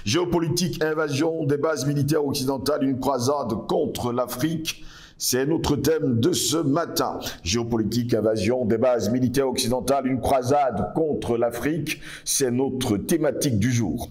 Géopolitique, invasion des bases militaires occidentales, une croisade contre l'Afrique. C'est notre thème de ce matin. Géopolitique, invasion des bases militaires occidentales, une croisade contre l'Afrique. C'est notre thématique du jour.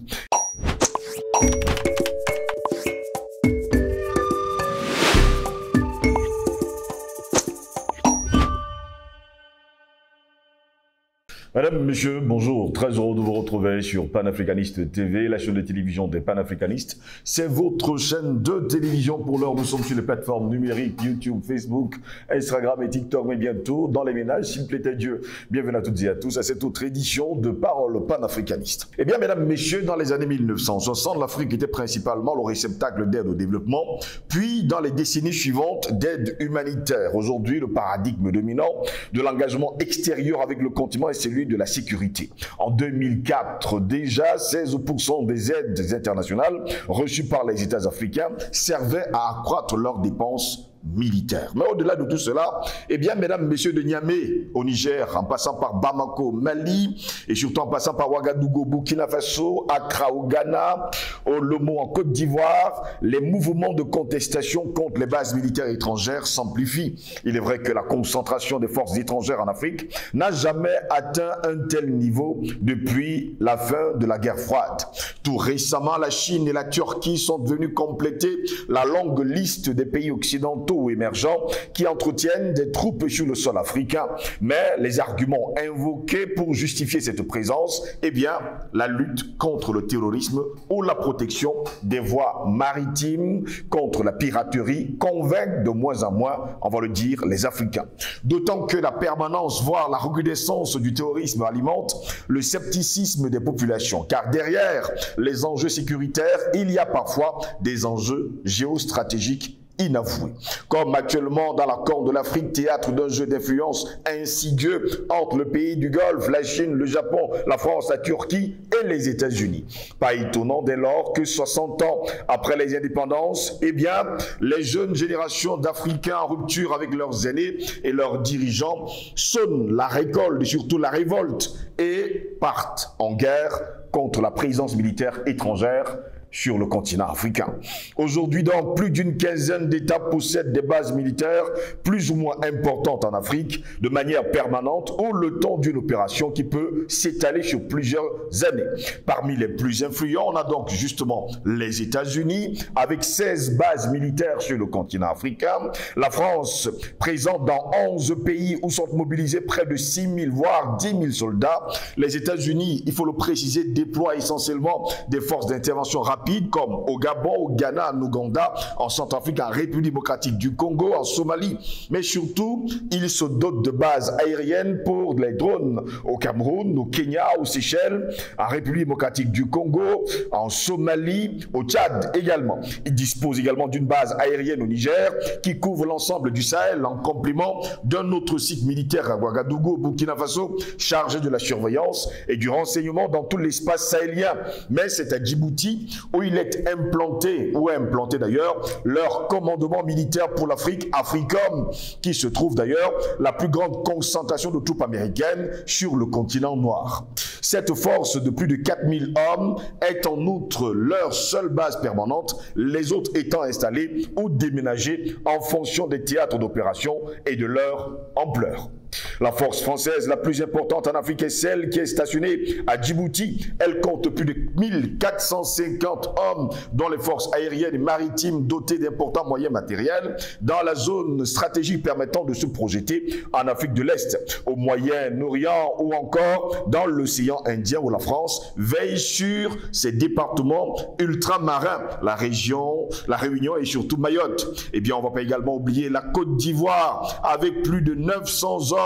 Madame, Monsieur, bonjour. Très heureux de vous retrouver sur Panafricaniste TV, la chaîne de télévision des panafricanistes. C'est votre chaîne de télévision. Pour l'heure, nous sommes sur les plateformes numériques, YouTube, Facebook, Instagram et TikTok, mais bientôt dans les ménages, s'il plaît à Dieu. Bienvenue à toutes et à tous à cette autre édition de Parole panafricaniste. Eh bien, mesdames, messieurs, dans les années 1960, l'Afrique était principalement le réceptacle d'aide au développement, puis dans les décennies suivantes, d'aide humanitaire. Aujourd'hui, le paradigme dominant de l'engagement extérieur avec le continent est celui de la sécurité. En 2004, déjà, 16% des aides internationales reçues par les États africains servaient à accroître leurs dépenses militaire. Mais au-delà de tout cela, eh bien, mesdames, messieurs, de Niamey au Niger, en passant par Bamako, Mali, et surtout en passant par Ouagadougou, Burkina Faso, Accra au Ghana, au Lomo en Côte d'Ivoire, les mouvements de contestation contre les bases militaires étrangères s'amplifient. Il est vrai que la concentration des forces étrangères en Afrique n'a jamais atteint un tel niveau depuis la fin de la guerre froide. Tout récemment, la Chine et la Turquie sont devenus compléter la longue liste des pays occidentaux ou émergents qui entretiennent des troupes sur le sol africain. Mais les arguments invoqués pour justifier cette présence, eh bien, la lutte contre le terrorisme ou la protection des voies maritimes contre la piraterie convainquent de moins en moins, on va le dire, les Africains. D'autant que la permanence, voire la recrudescence du terrorisme alimente le scepticisme des populations. Car derrière les enjeux sécuritaires, il y a parfois des enjeux géostratégiques inavoué. Comme actuellement dans la Corne de l'Afrique, théâtre d'un jeu d'influence insidieux entre le pays du Golfe, la Chine, le Japon, la France, la Turquie et les États-Unis. Pas étonnant dès lors que 60 ans après les indépendances, eh bien, les jeunes générations d'Africains en rupture avec leurs aînés et leurs dirigeants sonnent la récolte et surtout la révolte et partent en guerre contre la présence militaire étrangère sur le continent africain. Aujourd'hui, donc, plus d'une quinzaine d'États possèdent des bases militaires plus ou moins importantes en Afrique de manière permanente ou le temps d'une opération qui peut s'étaler sur plusieurs années. Parmi les plus influents, on a donc justement les États-Unis avec 16 bases militaires sur le continent africain. La France, présente dans 11 pays où sont mobilisés près de 6 000 voire 10 000 soldats. Les États-Unis, il faut le préciser, déploient essentiellement des forces d'intervention rapide comme au Gabon, au Ghana, en Ouganda, en Centrafrique, en République démocratique du Congo, en Somalie. Mais surtout, ils se dotent de bases aériennes pour les drones au Cameroun, au Kenya, aux Seychelles, en République démocratique du Congo, en Somalie, au Tchad également. Ils disposent également d'une base aérienne au Niger qui couvre l'ensemble du Sahel en complément d'un autre site militaire à Ouagadougou, au Burkina Faso, chargé de la surveillance et du renseignement dans tout l'espace sahélien. Mais c'est à Djibouti où il est implanté, ou implanté d'ailleurs, leur commandement militaire pour l'Afrique, Africom, qui se trouve d'ailleurs la plus grande concentration de troupes américaines sur le continent noir. Cette force de plus de 4000 hommes est en outre leur seule base permanente, les autres étant installés ou déménagés en fonction des théâtres d'opération et de leur ampleur. La force française la plus importante en Afrique est celle qui est stationnée à Djibouti. Elle compte plus de 1450 hommes, dont les forces aériennes et maritimes dotées d'importants moyens matériels, dans la zone stratégique permettant de se projeter en Afrique de l'Est, au Moyen-Orient ou encore dans l'océan Indien où la France veille sur ses départements ultramarins, la Réunion et surtout Mayotte. Eh bien, on ne va pas également oublier la Côte d'Ivoire avec plus de 900 hommes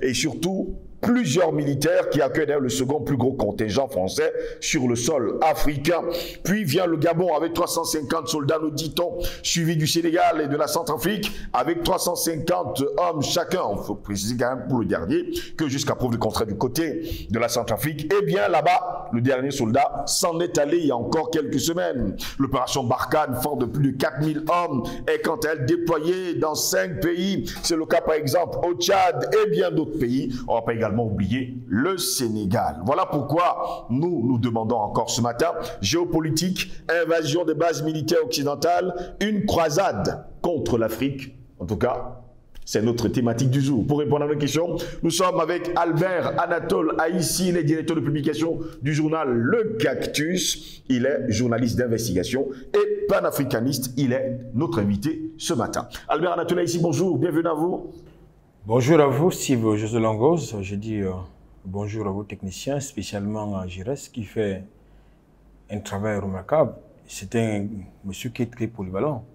et surtout plusieurs militaires qui accueillent d'ailleurs le second plus gros contingent français sur le sol africain. Puis vient le Gabon avec 350 soldats, nous dit-on, suivi du Sénégal et de la Centrafrique avec 350 hommes chacun. Il faut préciser quand même pour le dernier que jusqu'à preuve du contraire du côté de la Centrafrique, eh bien là-bas, le dernier soldat s'en est allé il y a encore quelques semaines. L'opération Barkhane, fort de plus de 4000 hommes, est quant à elle déployée dans 5 pays. C'est le cas par exemple au Tchad et bien d'autres pays. On va pas également également oublier le Sénégal. Voilà pourquoi nous demandons encore ce matin, géopolitique, invasion des bases militaires occidentales, une croisade contre l'Afrique. En tout cas, c'est notre thématique du jour. Pour répondre à nos questions, nous sommes avec Albert Anatole Aïssi, il est directeur de publication du journal Le Cactus. Il est journaliste d'investigation et panafricaniste. Il est notre invité ce matin. Albert Anatole Aïssi, bonjour, bienvenue à vous. Bonjour à vous, Steve José Langos. Je dis bonjour à vos techniciens, spécialement à Gires, qui fait un travail remarquable. C'est un monsieur qui est très polyvalent.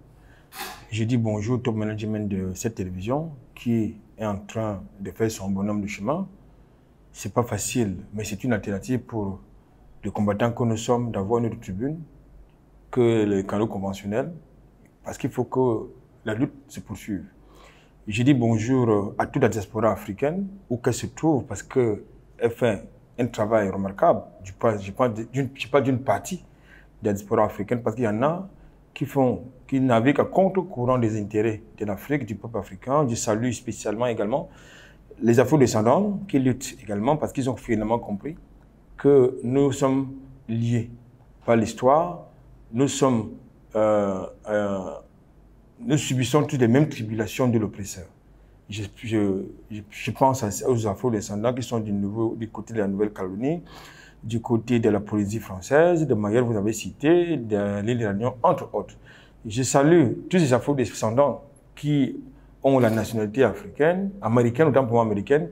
Je dis bonjour au top management de cette télévision qui est en train de faire son bonhomme de chemin. C'est pas facile, mais c'est une alternative pour les combattants que nous sommes d'avoir une autre tribune que les canaux conventionnels, parce qu'il faut que la lutte se poursuive. Je dis bonjour à toute la diaspora africaine, où qu'elle se trouve, parce qu'elle fait un travail remarquable. Je parle d'une partie de la diaspora africaine, parce qu'il y en a qui naviguent à contre-courant des intérêts de l'Afrique, du peuple africain. Je salue spécialement également les afro-descendants qui luttent également, parce qu'ils ont finalement compris que nous sommes liés par l'histoire, nous subissons toutes les mêmes tribulations de l'oppresseur. Je pense aux afro-descendants qui sont du côté de la Nouvelle-Calédonie, du côté de la Polynésie française, de Mayotte, vous avez cité, de l'île de la Réunion, entre autres. Je salue tous ces afro-descendants qui ont la nationalité africaine, américaine, autant pour moi américaine,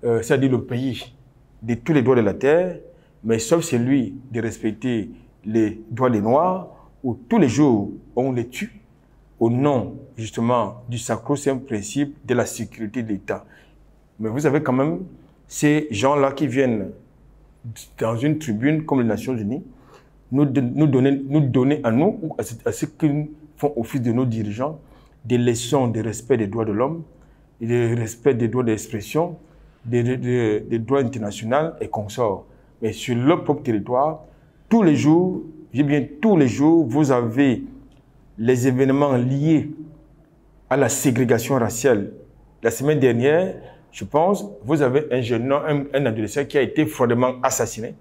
c'est-à-dire le pays de tous les droits de la terre, mais sauf celui de respecter les droits des Noirs, où tous les jours on les tue au nom justement du sacro-saint principe de la sécurité de l'État. Mais vous avez quand même ces gens-là qui viennent dans une tribune comme les Nations Unies, nous donner à nous, ou à ceux qui font office de nos dirigeants, des leçons de respect des droits de l'homme, de respect des droits d'expression, des droits internationaux et consorts. Mais sur leur propre territoire, tous les jours, j'ai bien tous les jours, vous avez les événements liés à la ségrégation raciale. La semaine dernière, je pense, vous avez un jeune homme, un adolescent qui a été froidement assassiné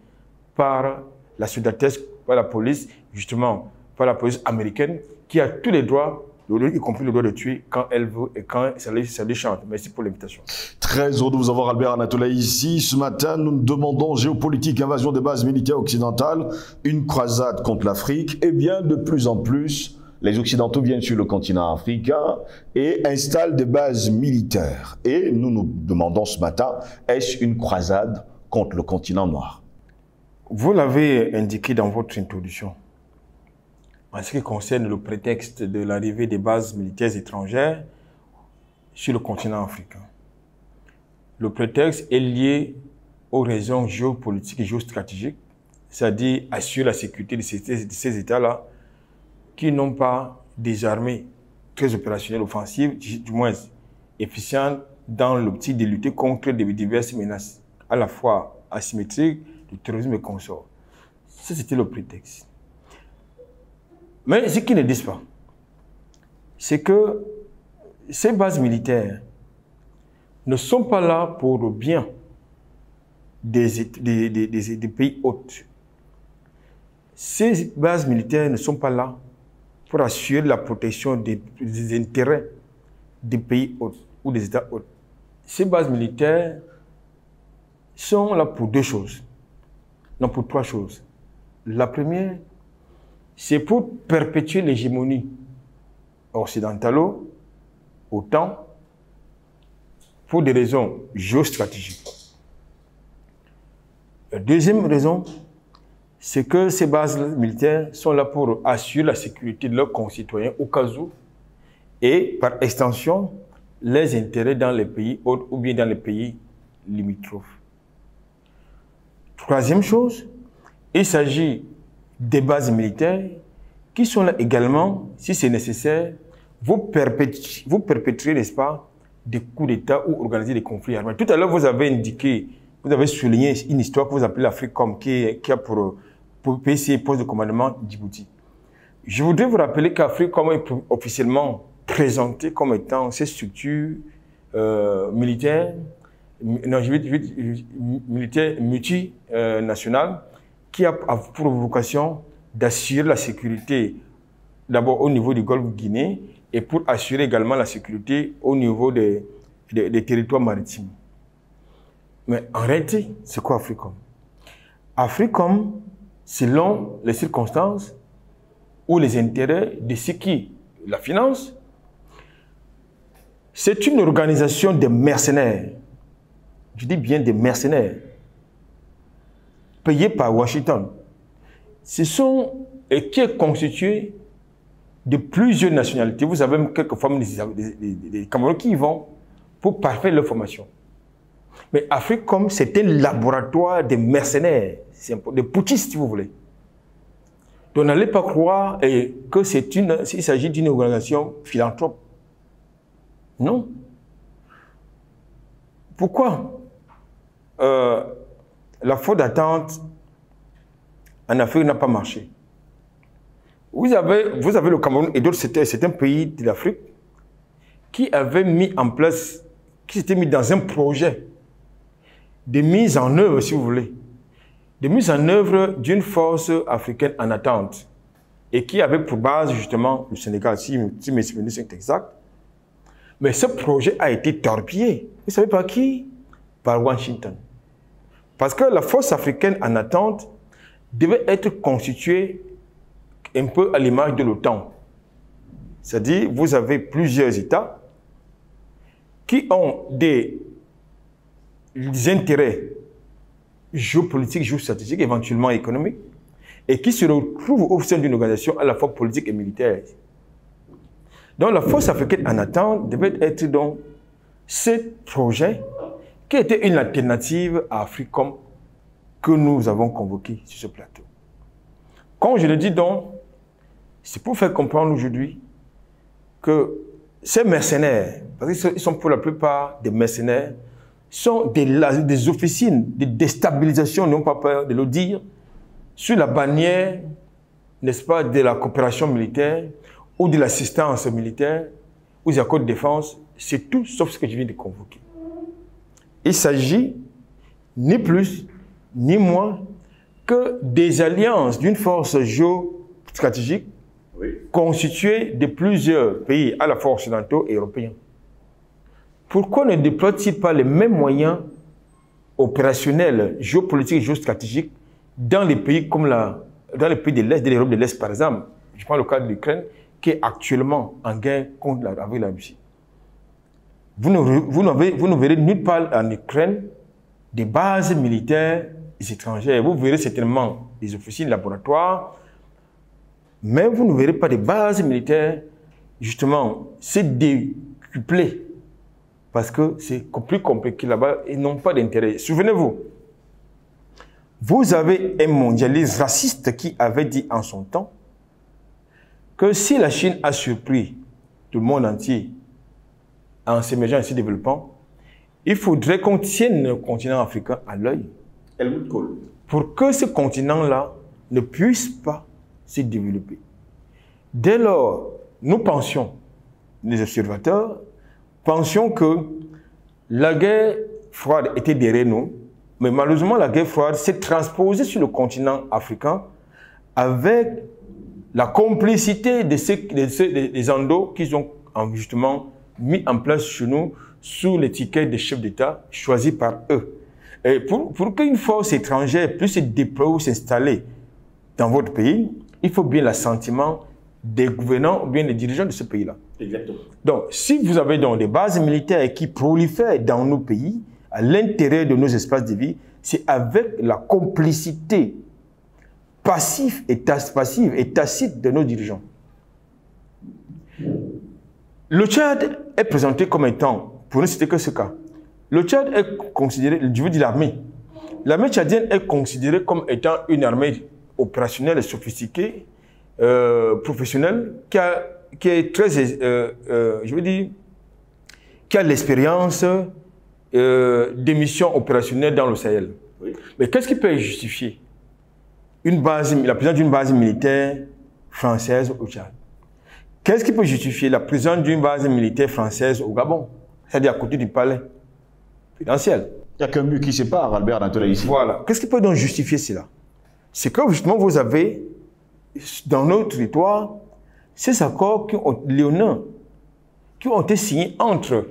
par la soldatesque, par la police, justement, par la police américaine, qui a tous les droits, y compris le droit de tuer quand elle veut et quand ça lui chante. Merci pour l'invitation. Très heureux de vous avoir, Albert Anatole ici. Ce matin, nous nous demandons géopolitique, invasion des bases militaires occidentales, une croisade contre l'Afrique. Eh bien, de plus en plus, les Occidentaux viennent sur le continent africain et installent des bases militaires. Et nous nous demandons ce matin, est-ce une croisade contre le continent noir? Vous l'avez indiqué dans votre introduction. En ce qui concerne le prétexte de l'arrivée des bases militaires étrangères sur le continent africain. Le prétexte est lié aux raisons géopolitiques et géostratégiques, c'est-à-dire assurer la sécurité de ces États-là, qui n'ont pas des armées très opérationnelles, offensives, du moins efficientes dans l'optique de lutter contre diverses menaces, à la fois asymétriques, du terrorisme et consorts. Ça, c'était le prétexte. Mais ce qu'ils ne disent pas, c'est que ces bases militaires ne sont pas là pour le bien des pays hôtes. Ces bases militaires ne sont pas là pour assurer la protection des intérêts des pays hôtes ou des États hôtes. Ces bases militaires sont là pour deux choses, non pour trois choses. La première, c'est pour perpétuer l'hégémonie occidentalo-OTAN pour des raisons géostratégiques. La deuxième raison, c'est que ces bases militaires sont là pour assurer la sécurité de leurs concitoyens au cas où, et par extension, les intérêts dans les pays hôtes ou bien dans les pays limitrophes. Troisième chose, il s'agit des bases militaires qui sont là également, si c'est nécessaire, vous perpétuer, n'est-ce pas, des coups d'État ou organiser des conflits armés. Tout à l'heure, vous avez indiqué, vous avez souligné une histoire que vous appelez l'Africom, qui a pour PC, poste de commandement Djibouti. Je voudrais vous rappeler qu'Africom est officiellement présenté comme étant ces structures militaires non, militaire multinational qui a pour vocation d'assurer la sécurité d'abord au niveau du Golfe Guinée et pour assurer également la sécurité au niveau des territoires maritimes. Mais en réalité, c'est quoi AFRICOM? AFRICOM, selon les circonstances ou les intérêts de ceux qui la financent, c'est une organisation de mercenaires. Je dis bien des mercenaires payés par Washington. Ce sont et qui est constitué de plusieurs nationalités. Vous avez même quelques femmes des Camerounais qui y vont pour parfaire leur formation. Mais AFRICOM, c'est un laboratoire de mercenaires, de putschistes, si vous voulez. Donc n'allez pas croire qu'il s'agit d'une organisation philanthrope. Non. Pourquoi la faute d'attente en Afrique n'a pas marché? Vous avez le Cameroun et d'autres, c'est un pays de l'Afrique qui avait mis en place, qui s'était mis dans un projet de mise en œuvre, si vous voulez, de mise en œuvre d'une force africaine en attente et qui avait pour base justement le Sénégal, si mes souvenirs sont exacts. Mais ce projet a été torpillé. Vous savez par qui? Par Washington. Parce que la force africaine en attente devait être constituée un peu à l'image de l'OTAN. C'est-à-dire, vous avez plusieurs États qui ont des intérêts géopolitiques, géostratégiques, éventuellement économiques, et qui se retrouvent au sein d'une organisation à la fois politique et militaire. Donc la force africaine en attente devait être donc ce projet qui était une alternative à AFRICOM que nous avons convoqué sur ce plateau. Quand je le dis donc, c'est pour faire comprendre aujourd'hui que ces mercenaires, parce qu'ils sont pour la plupart des mercenaires, sont des officines de déstabilisation, n'ont pas peur de le dire, sur la bannière, n'est-ce pas, de la coopération militaire ou de l'assistance militaire ou des accords de défense. C'est tout sauf ce que je viens de convoquer. Il s'agit ni plus ni moins que des alliances d'une force géostratégique constituée de plusieurs pays à la fois occidentaux et européens. Pourquoi ne déploie-t-il pas les mêmes moyens opérationnels, géopolitiques et géostratégiques dans les pays comme dans les pays de l'Est, de l'Europe de l'Est par exemple? Je prends le cas de l'Ukraine qui est actuellement en guerre avec la Russie. Vous ne verrez nulle part en Ukraine des bases militaires étrangères. Vous verrez certainement des officines, laboratoires, mais vous ne verrez pas des bases militaires, justement, c'est décuplé. Parce que c'est plus compliqué là-bas et n'ont pas d'intérêt. Souvenez-vous, vous avez un mondialiste raciste qui avait dit en son temps que si la Chine a surpris le monde entier en s'émergeant et se développant, il faudrait qu'on tienne le continent africain à l'œil. Helmut Kohl. Pour que ce continent-là ne puisse pas se développer. Dès lors, nous pensions, les observateurs, pensions que la guerre froide était derrière nous, mais malheureusement, la guerre froide s'est transposée sur le continent africain avec la complicité des Andos qu'ils ont justement mis en place chez nous sous l'étiquette des chefs d'État choisis par eux. Et pour qu'une force étrangère puisse se déployer ou s'installer dans votre pays, il faut bien l'assentiment des gouvernants ou bien des dirigeants de ce pays-là. Exactement. Donc, si vous avez donc des bases militaires qui prolifèrent dans nos pays, à l'intérieur de nos espaces de vie, c'est avec la complicité passive et tacite de nos dirigeants. Le Tchad est présenté comme étant, pour ne citer que ce cas, le Tchad est considéré, je veux dire l'armée. L'armée tchadienne est considérée comme étant une armée opérationnelle et sophistiquée, professionnelle, qui est très, je veux dire, qui a l'expérience des missions opérationnelles dans le Sahel. Oui. Mais qu'est-ce qui peut justifier la présence d'une base militaire française au Tchad? Qu'est-ce qui peut justifier la présence d'une base militaire française au Gabon, c'est-à-dire à côté du palais? confidentiel. Il n'y a qu'un mur qui sépare Albert d'Antola ici. Voilà. Qu'est-ce qui peut donc justifier cela? C'est que justement vous avez dans nos territoires ces accords léonins qui ont été signés entre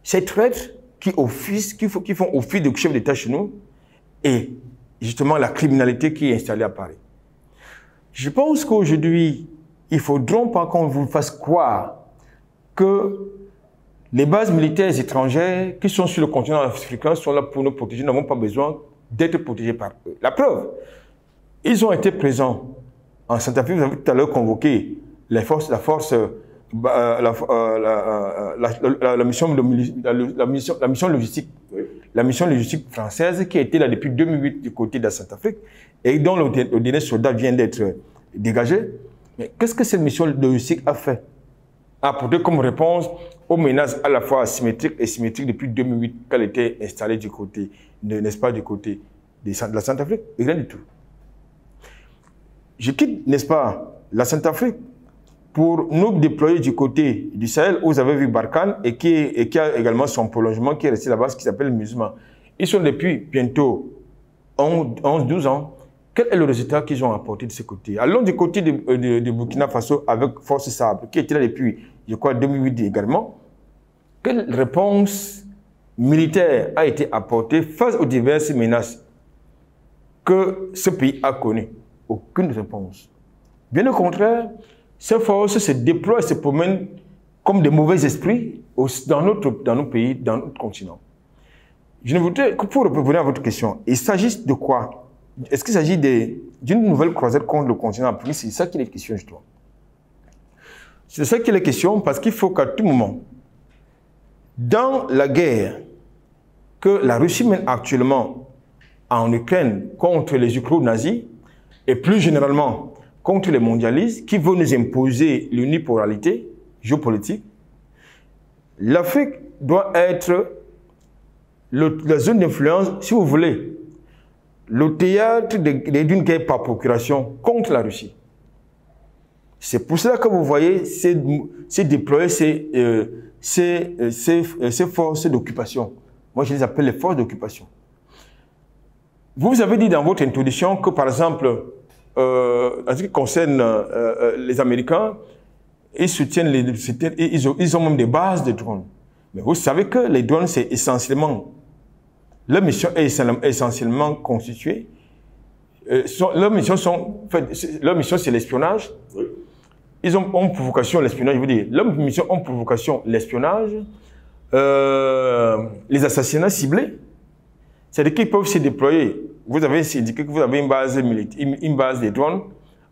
ces traîtres qui font office de chef d'État chez nous et justement la criminalité qui est installée à Paris. Je pense qu'aujourd'hui, il ne faudra pas qu'on vous fasse croire que les bases militaires étrangères qui sont sur le continent africain sont là pour nous protéger, n'avons pas besoin d'être protégés par eux. La preuve, ils ont été présents en Centrafrique. Vous avez tout à l'heure convoqué la mission logistique. Oui. La mission logistique française qui a été là depuis 2008 du côté de la Centrafrique et dont le dernier soldat vient d'être dégagé. Mais qu'est-ce que cette mission logistique a fait? A apporté comme réponse aux menaces à la fois asymétriques et symétriques depuis 2008 qu'elle était installée du côté, n'est-ce pas, du côté de la Centrafrique? Rien du tout. Je quitte, n'est-ce pas, la Centrafrique pour nous déployer du côté du Sahel où vous avez vu Barkhane et qui a également son prolongement qui est resté là-bas, qui s'appelle MINUSMA. Ils sont depuis bientôt 11-12 ans. Quel est le résultat qu'ils ont apporté de ce côté? Allons du côté de Burkina Faso avec Force Sabre, qui était là depuis, je crois, 2008 également. Quelle réponse militaire a été apportée face aux diverses menaces que ce pays a connues? Aucune réponse. Bien au contraire, ces forces se déploient et se promènent comme des mauvais esprits dans nos pays, dans notre continent. Je ne voudrais que pour revenir à votre question, il s'agit de quoi? Est-ce qu'il s'agit d'une nouvelle croisade contre le continent africain? C'est ça qui est la question, justement. C'est ça qui est la question, parce qu'il faut qu'à tout moment, dans la guerre que la Russie mène actuellement en Ukraine contre les ukro-nazis, et plus généralement contre les mondialistes qui veulent nous imposer l'unipolarité géopolitique, l'Afrique doit être la zone d'influence, si vous voulez, le théâtre d'une guerre par procuration contre la Russie. C'est pour cela que vous voyez c'est déployer ces forces d'occupation. Moi, je les appelle les forces d'occupation. Vous avez dit dans votre introduction que, par exemple, en ce qui concerne les Américains, ils soutiennent ils ont même des bases de drones. Mais vous savez que les drones, c'est essentiellement, leur mission est essentiellement constituée. Leur mission, c'est l'espionnage. Oui. Ils ont pour vocation l'espionnage, je veux dire. Leur mission ont pour vocation l'espionnage, les assassinats ciblés. C'est-à-dire qu'ils peuvent se déployer. Vous avez indiqué que vous avez une base de drones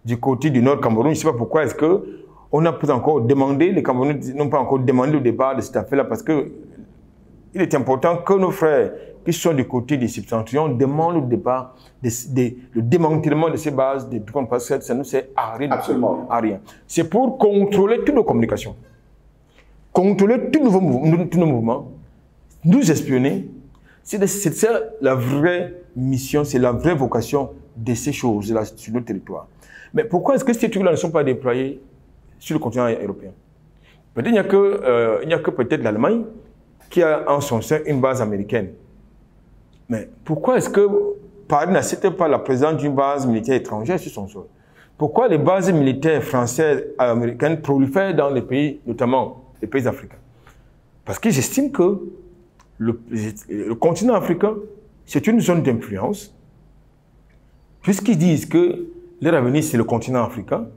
du côté du Nord Cameroun. Je ne sais pas pourquoi est-ce qu'on n'a pas encore demandé, les Camerounais n'ont pas encore demandé le départ de cette affaire-là parce que il est important que nos frères qui sont du côté des septentrions demandent le départ, le démantèlement de ces bases de drones parce que ça ne sert à rien. Absolument. À rien. C'est pour contrôler toutes nos communications, contrôler tous nos mouvements, nous espionner. C'est ça la vraie mission, c'est la vraie vocation de ces choses-là sur notre territoire. Mais pourquoi est-ce que ces trucs-là ne sont pas déployés sur le continent européen? Peut-être il n'y a que peut-être l'Allemagne qui a en son sein une base américaine. Mais pourquoi est-ce que Paris n'accepte pas la présence d'une base militaire étrangère sur son sol? Pourquoi les bases militaires françaises et américaines prolifèrent dans les pays, notamment les pays africains? Parce qu'ils estiment que le continent africain, c'est une zone d'influence, puisqu'ils disent que leur avenir, c'est le continent africain.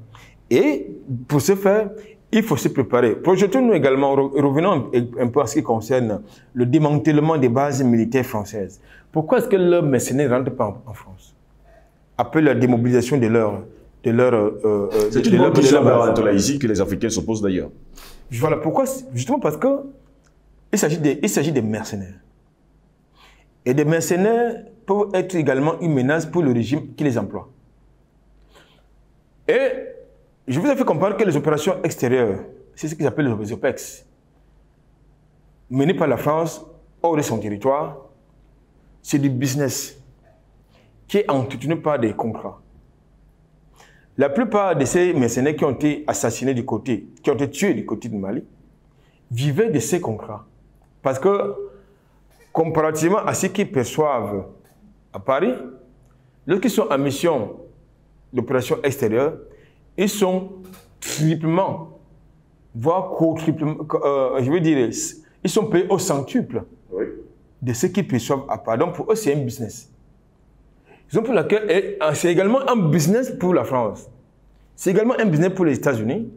Et pour ce faire, il faut se préparer. Projetons-nous également, revenons un peu à ce qui concerne le démantèlement des bases militaires françaises. Pourquoi est-ce que leurs mercenaires ne rentrent pas en France? Après la démobilisation de leur c'est une bonne question ici que les Africains se posent d'ailleurs. Voilà, pourquoi? Justement parce que il s'agit des mercenaires. Et des mercenaires peuvent être également une menace pour le régime qui les emploie. Et je vous ai fait comprendre que les opérations extérieures, c'est ce qu'ils appellent les OPEX, menées par la France hors de son territoire, c'est du business qui est entretenu par des contrats. La plupart de ces mercenaires qui ont été assassinés qui ont été tués du côté du Mali, vivaient de ces contrats. Parce que comparativement à ce qu'ils perçoivent à Paris, lorsqu'ils sont en mission d'opération extérieure, ils sont triplement, voire quadruplement, je veux dire, ils sont payés au centuple de ce qu'ils perçoivent à Paris. Donc pour eux, c'est un business. Raison pour laquelle c'est également un business pour la France. C'est également un business pour les États-Unis,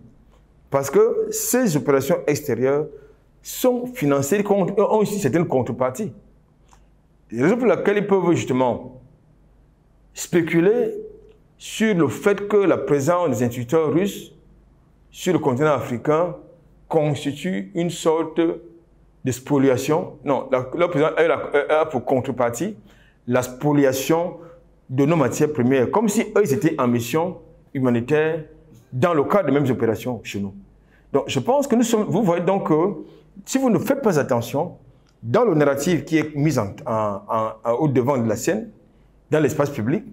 parce que ces opérations extérieures sont financées, ont aussi certaines contreparties. Raison pour laquelle ils peuvent justement spéculer sur le fait que la présence des instituteurs russes sur le continent africain constitue une sorte de spoliation. Non, leur présence a pour contrepartie la spoliation de nos matières premières, comme si eux ils étaient en mission humanitaire dans le cadre des mêmes opérations chez nous. Donc je pense que vous voyez donc que si vous ne faites pas attention, dans le narratif qui est mis au devant de la scène, dans l'espace public,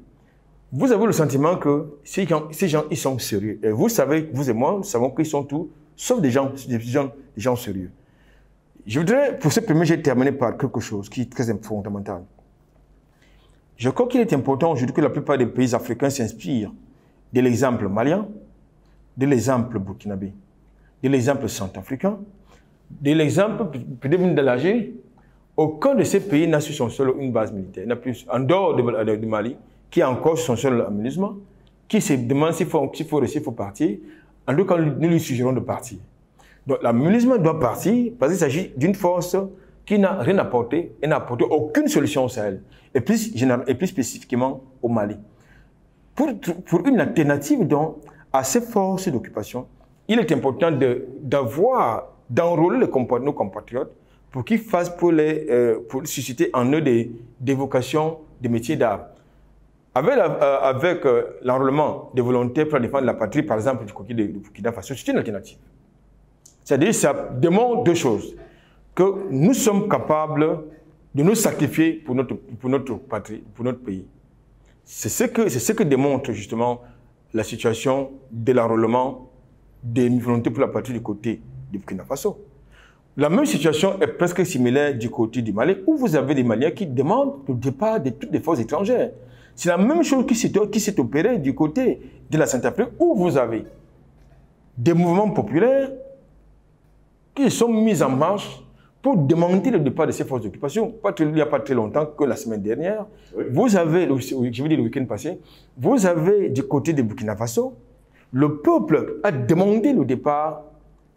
vous avez le sentiment que ces gens, ils sont sérieux. Et vous savez, vous et moi, nous savons qu'ils sont tous, sauf des gens sérieux. Je voudrais, pour ce premier, j'ai terminé par quelque chose qui est très fondamental. Je crois qu'il est important aujourd'hui que la plupart des pays africains s'inspirent de l'exemple malien, de l'exemple burkinabé, de l'exemple centrafricain, de l'exemple de l'Algérie. Aucun de ces pays n'a sur son sol une base militaire. N'a plus, en dehors du Mali, qui a encore son seul aménagement, qui se demande s'il faut partir. En tout cas, nous lui suggérons de partir. Donc, l'aménagement doit partir parce qu'il s'agit d'une force qui n'a rien apporté et n'a apporté aucune solution au Sahel, et plus spécifiquement au Mali. Pour une alternative donc, à ces forces d'occupation, il est important d'enrôler nos compatriotes pour qu'ils fassent pour susciter en eux des vocations de métiers d'art. Avec l'enrôlement des volontaires pour défendre la patrie, par exemple, du côté de Burkina Faso, c'est une alternative. C'est-à-dire, ça démontre deux choses. Que nous sommes capables de nous sacrifier pour notre patrie, pour notre pays. C'est ce que démontre justement la situation de l'enrôlement des volontés pour la patrie du côté du Burkina Faso. La même situation est presque similaire du côté du Mali, où vous avez des Maliens qui demandent le départ de toutes les forces étrangères. C'est la même chose qui s'est opérée du côté de la Centrafrique, où vous avez des mouvements populaires qui sont mis en marche pour demander le départ de ces forces d'occupation. Il n'y a pas très longtemps que la semaine dernière, vous avez, je veux dire le week-end passé, vous avez du côté de Burkina Faso, le peuple a demandé le départ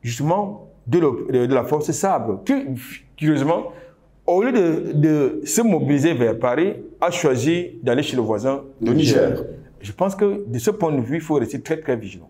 justement de la force Sabre, qui, curieusement, au lieu de se mobiliser vers Paris, a choisi d'aller chez le voisin, le Niger. Je pense que de ce point de vue, il faut rester très très vigilant.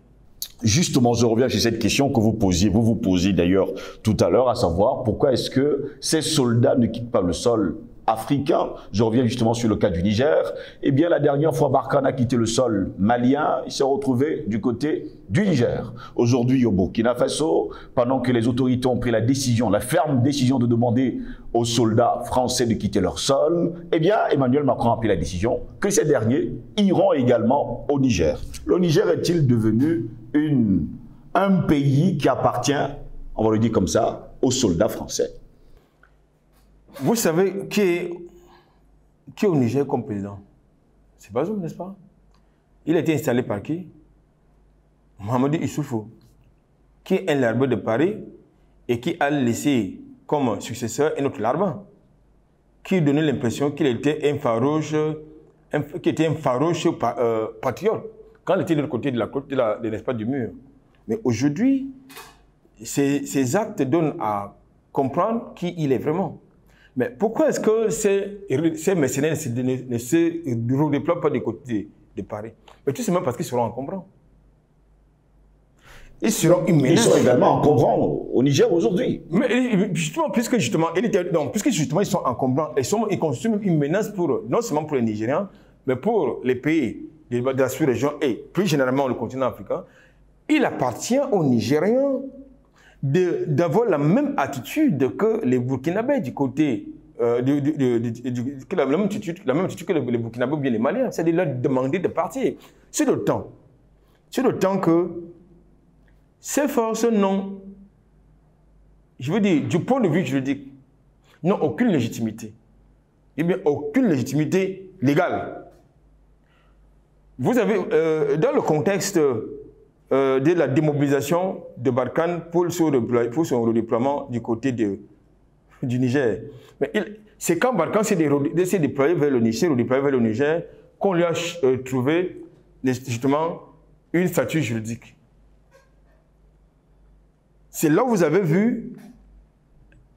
Justement, je reviens sur cette question que vous vous posiez d'ailleurs tout à l'heure, à savoir pourquoi est-ce que ces soldats ne quittent pas le sol africain. Je reviens justement sur le cas du Niger. Eh bien, la dernière fois, Barkhane a quitté le sol malien, il s'est retrouvé du côté du Niger. Aujourd'hui, au Burkina Faso, pendant que les autorités ont pris la décision, la ferme décision de demander aux soldats français de quitter leur sol, eh bien, Emmanuel Macron a pris la décision que ces derniers iront également au Niger. Le Niger est-il devenu un pays qui appartient, on va le dire comme ça, aux soldats français? Vous savez qui est au Niger comme président? C'est Bazoum, n'est-ce pas? Il a été installé par qui? Mohamed Issoufou, qui est un larbin de Paris et qui a laissé comme successeur un autre larbin, qui donnait l'impression qu'il était un farouche patriote quand il était de l'autre côté de l'espace du mur. Mais aujourd'hui, ces actes donnent à comprendre qui il est vraiment. Mais pourquoi est-ce que ces mercenaires ne se redéploient pas du côté de Paris? Mais tout simplement parce qu'ils seront encombrants. Ils seront une menace. Ils sont également encombrants au Niger aujourd'hui. Mais justement, puisque ils sont encombrants, ils constituent une menace non seulement pour les Nigériens, mais pour les pays de la sous-région et plus généralement le continent africain. Il appartient aux Nigériens d'avoir la même attitude que les Burkinabés du côté, la même attitude que les Burkinabés ou bien les Maliens, c'est de leur demander de partir. C'est le temps que ces forces n'ont, je veux dire, du point de vue juridique, n'ont aucune légitimité. Eh bien, aucune légitimité légale. Vous avez, dans le contexte de la démobilisation de Barkhane pour son redéploiement du côté du Niger, c'est quand Barkhane s'est déployé vers le Niger, qu'on lui a trouvé justement une statue juridique. C'est là où vous avez vu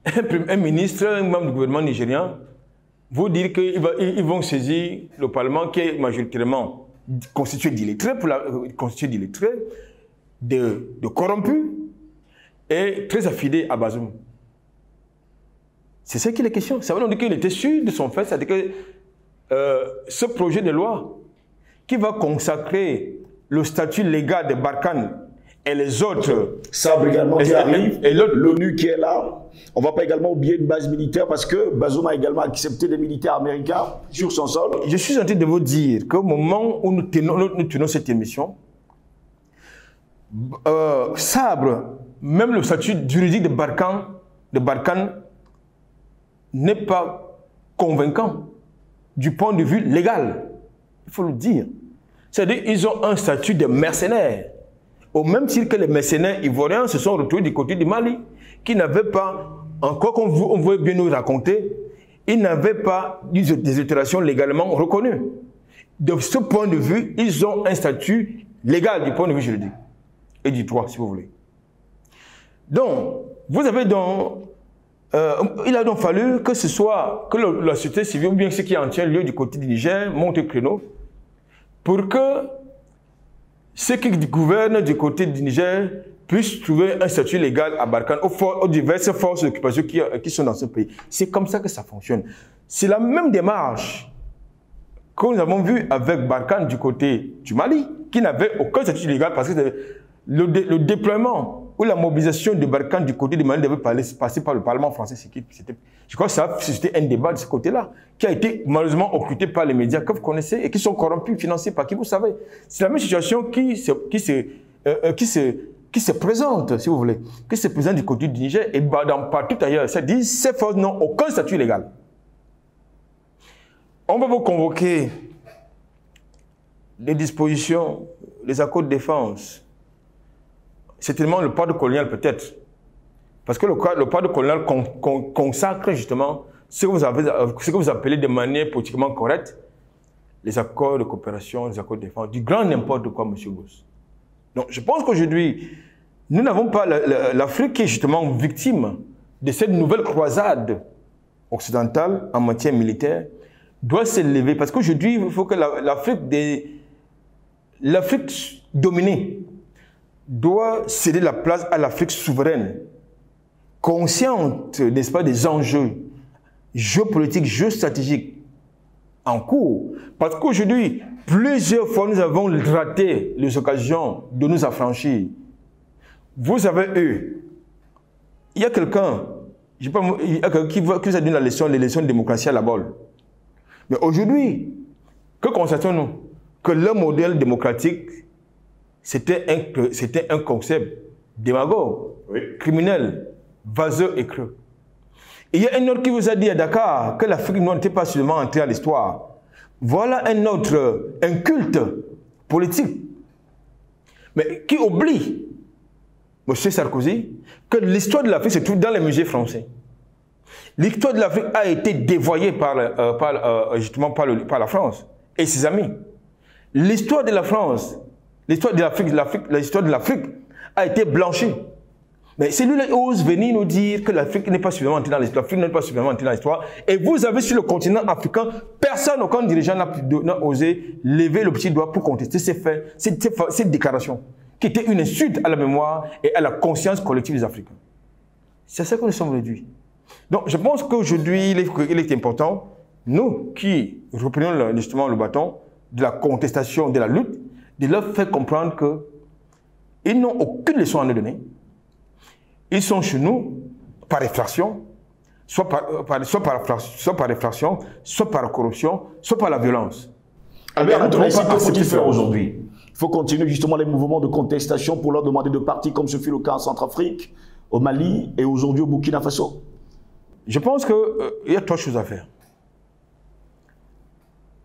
un ministre, un membre du gouvernement nigérien, vous dire qu'ils vont saisir le Parlement qui est majoritairement constitué d'illettrés, de corrompus et très affidés à Bazoum. C'est ça qu'il est question. Ça veut dire qu'il était sûr de son fait, c'est-à-dire que ce projet de loi qui va consacrer le statut légal de Barkhane et les autres... Sabre également qui arrive, et l'ONU qui est là. On ne va pas également oublier une base militaire parce que Bazoum a également accepté des militaires américains sur son sol. Je suis en train de vous dire qu'au moment où nous tenons cette émission, Sabre, même le statut juridique de Barkhane n'est pas convaincant du point de vue légal. Il faut le dire. C'est-à-dire qu'ils ont un statut de mercenaires. Au même titre que les mercenaires ivoiriens se sont retrouvés du côté du Mali, qui n'avaient pas, encore qu'on veut bien nous raconter, ils n'avaient pas des itérations légalement reconnues. De ce point de vue, ils ont un statut légal du point de vue juridique. Et du droit, si vous voulez. Donc, vous avez donc... il a donc fallu que ce soit, que la société civile, ou bien ce qui en tient lieu du côté du Niger, monte le créneau, pour que ceux qui gouvernent du côté du Niger puissent trouver un statut légal à Barkhane aux diverses forces d'occupation qui sont dans ce pays. C'est comme ça que ça fonctionne. C'est la même démarche que nous avons vue avec Barkhane du côté du Mali, qui n'avait aucun statut légal parce que le déploiement ou la mobilisation de Barkhane du côté du Mali devait passer par le Parlement français. Je crois que ça a suscité un débat de ce côté-là, qui a été malheureusement occulté par les médias que vous connaissez et qui sont corrompus, financés par qui vous savez. C'est la même situation qui se présente, si vous voulez, qui se présente du côté du Niger et partout ailleurs. C'est-à-dire ces forces n'ont aucun statut légal. On va vous convoquer les dispositions, les accords de défense. C'est tellement le pacte colonial peut-être. Parce que le pacte colonial consacre justement ce que vous appelez de manière politiquement correcte les accords de coopération, les accords de défense, du grand n'importe quoi, M. Gauss. Donc je pense qu'aujourd'hui, nous n'avons pas l'Afrique qui est justement victime de cette nouvelle croisade occidentale en matière militaire, doit s'élever. Parce qu'aujourd'hui, il faut que l'Afrique dominée doit céder la place à l'Afrique souveraine, consciente, n'est-ce pas, des enjeux géopolitiques, géostratégiques en cours. Parce qu'aujourd'hui, plusieurs fois, nous avons raté les occasions de nous affranchir. Vous avez eu, il y a quelqu'un qui vous a donné les leçons de démocratie à la bolle. Mais aujourd'hui, que constatons-nous? Que le modèle démocratique, c'était un concept démagogue, oui, criminel, vaseux et creux. Et il y a un autre qui vous a dit à Dakar que l'Afrique n'était pas seulement entrée à l'histoire. Voilà un culte politique, mais qui oublie, M. Sarkozy, que l'histoire de l'Afrique se trouve dans les musées français. L'histoire de l'Afrique a été dévoyée justement par la France et ses amis. L'histoire de la France, l'histoire de l'Afrique a été blanchie. Mais celui-là ose venir nous dire que l'Afrique n'est pas suffisamment entrée dans l'histoire. L'Afrique n'est pas suffisamment entrée dans l'histoire. Et vous avez sur le continent africain, personne, aucun dirigeant n'a osé lever le petit doigt pour contester ces faits, cette déclaration, qui était une insulte à la mémoire et à la conscience collective des Africains. C'est ça que nous sommes aujourd'hui. Donc je pense qu'aujourd'hui, il est important, nous qui reprenons justement le bâton de la contestation, de la lutte, de leur faire comprendre qu'ils n'ont aucune leçon à nous donner. Ils sont chez nous par effraction, soit par effraction, soit par corruption, soit par la violence. Alors, que faut-il faire aujourd'hui? Il faut continuer justement les mouvements de contestation pour leur demander de partir, comme ce fut le cas en Centrafrique, au Mali et aujourd'hui au Burkina Faso. Je pense qu'il y a 3 choses à faire.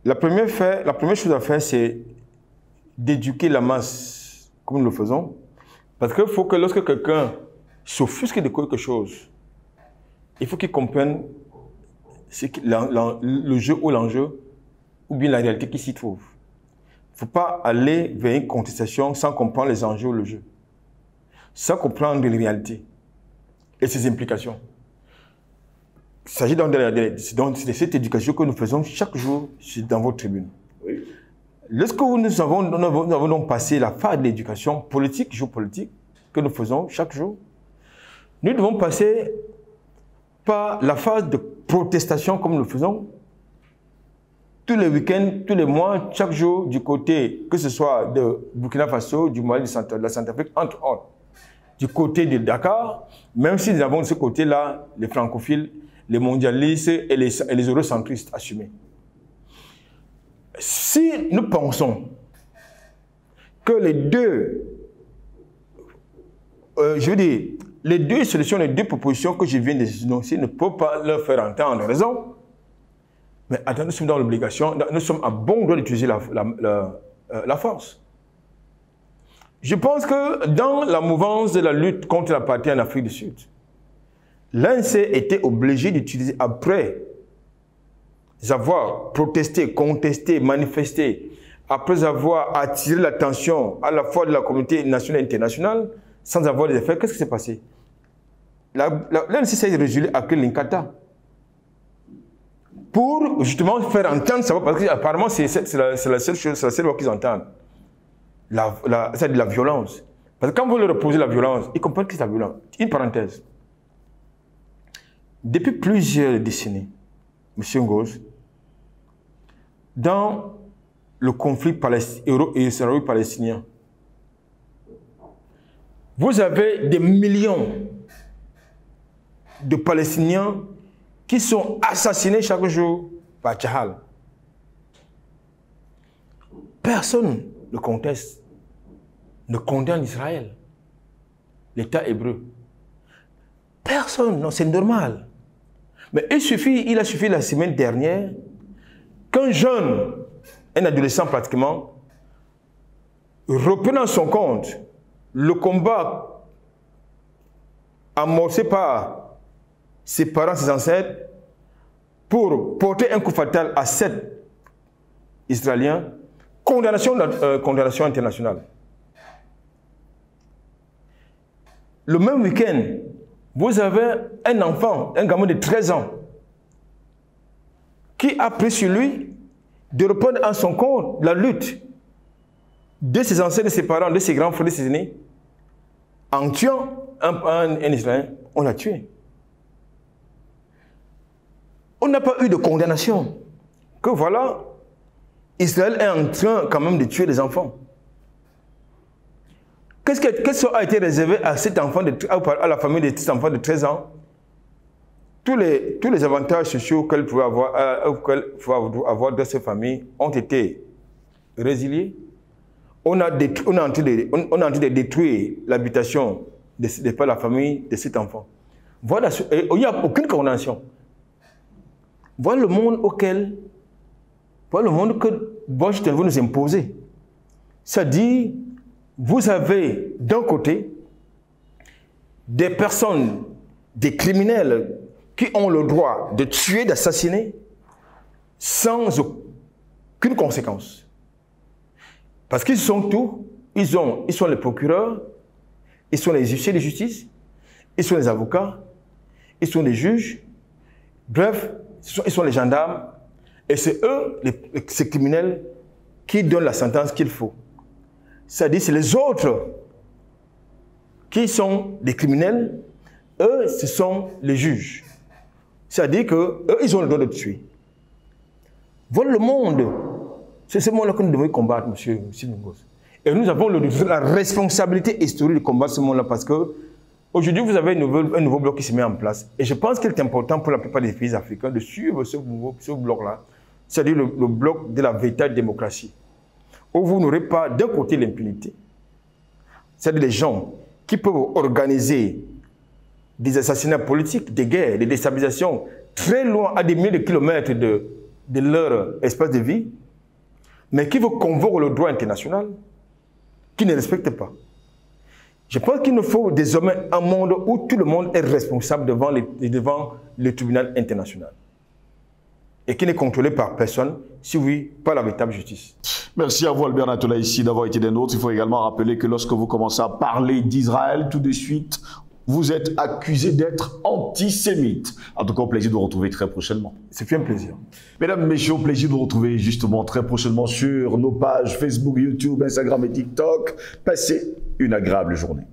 La première chose à faire, c'est d'éduquer la masse, comme nous le faisons. Parce qu'il faut que lorsque quelqu'un s'offusque de quelque chose, il faut qu'il comprenne le jeu ou l'enjeu, ou bien la réalité qui s'y trouve. Il ne faut pas aller vers une contestation sans comprendre les enjeux ou le jeu, sans comprendre les réalités et ses implications. Il s'agit donc de cette éducation que nous faisons chaque jour dans votre tribune. Oui. Lorsque nous avons donc passé la phase de l'éducation politique, géopolitique, que nous faisons chaque jour, nous devons passer par la phase de protestation comme nous le faisons tous les week-ends, tous les mois, chaque jour, du côté, que ce soit de Burkina Faso, du Mali, de la Centrafrique, entre autres, du côté de Dakar, même si nous avons de ce côté-là les francophiles, les mondialistes et les eurocentristes assumés. Si nous pensons que les deux, les deux solutions, les deux propositions que je viens de dénoncer ne peuvent pas leur faire entendre raison, mais attendez, nous sommes dans l'obligation, nous sommes à bon droit d'utiliser la force. Je pense que dans la mouvance de la lutte contre l'apartheid en Afrique du Sud, l'ANC était obligé d'utiliser, après avoir protesté, contesté, manifesté, après avoir attiré l'attention à la fois de la communauté nationale et internationale, sans avoir des effets, qu'est-ce qui s'est passé? L'ANC s'est résolu à Linkata pour justement faire entendre ça, parce qu'apparemment c'est la seule chose, c'est la seule voix qu'ils entendent. C'est de la violence. Parce que quand vous leur opposez la violence, ils comprennent que c'est la violence. Une parenthèse. Depuis plusieurs décennies, M. Ngoz, dans le conflit israélo-palestinien, vous avez des millions de Palestiniens qui sont assassinés chaque jour par Tchahal. Personne ne conteste, ne condamne Israël, l'État hébreu. Personne, non, c'est normal. Mais il a suffi la semaine dernière qu'un jeune, un adolescent pratiquement, reprenant son compte le combat amorcé par ses parents, ses ancêtres, pour porter un coup fatal à 7 Israéliens, condamnation internationale. Le même week-end, vous avez un enfant, un gamin de 13 ans, qui a pris sur lui de reprendre en son compte la lutte de ses ancêtres, de ses parents, de ses grands frères, de ses aînés. En tuant un Israélien, on l'a tué. On n'a pas eu de condamnation. Que voilà, Israël est en train quand même de tuer les enfants. Qu'est-ce qui a été réservé à cet enfant, à la famille de cet enfant de 13 ans? Tous les avantages sociaux qu'elle pouvait avoir dans ces familles ont été résiliés. On a tenté de détruire l'habitation de la famille de cet enfant. Voilà, il n'y a aucune condamnation. Voilà le monde que Washington veut nous imposer. C'est-à-dire, vous avez d'un côté des personnes, des criminels qui ont le droit de tuer, d'assassiner sans aucune conséquence. Parce qu'ils sont tout, ils sont les procureurs, ils sont les huissiers de justice, ils sont les avocats, ils sont les juges, bref, ils sont les gendarmes, et c'est eux, ces criminels, qui donnent la sentence qu'il faut. C'est-à-dire, c'est les autres qui sont des criminels, eux, ce sont les juges. C'est-à-dire qu'eux, ils ont le droit de tuer. Voilà le monde. C'est ce monde-là que nous devons combattre, monsieur Ngoz. Et nous avons la responsabilité historique de combattre ce monde-là parce que aujourd'hui, vous avez un nouveau bloc qui se met en place. Et je pense qu'il est important pour la plupart des pays africains de suivre ce bloc-là, c'est-à-dire le bloc de la véritable démocratie, où vous n'aurez pas d'un côté l'impunité, c'est-à-dire les gens qui peuvent organiser des assassinats politiques, des guerres, des déstabilisations, très loin, à des milliers de kilomètres de leur espace de vie, mais qui veut convoquer le droit international, qui ne respecte pas. Je pense qu'il nous faut désormais un monde où tout le monde est responsable devant le tribunal international et qui n'est contrôlé par personne, si oui, par la véritable justice. Merci à vous, Albert Natola, ici, d'avoir été des nôtres. Il faut également rappeler que lorsque vous commencez à parler d'Israël, tout de suite, vous êtes accusé d'être antisémite. En tout cas, au plaisir de vous retrouver très prochainement. C'est un plaisir. Mesdames, messieurs, au plaisir de vous retrouver justement très prochainement sur nos pages Facebook, YouTube, Instagram et TikTok. Passez une agréable journée.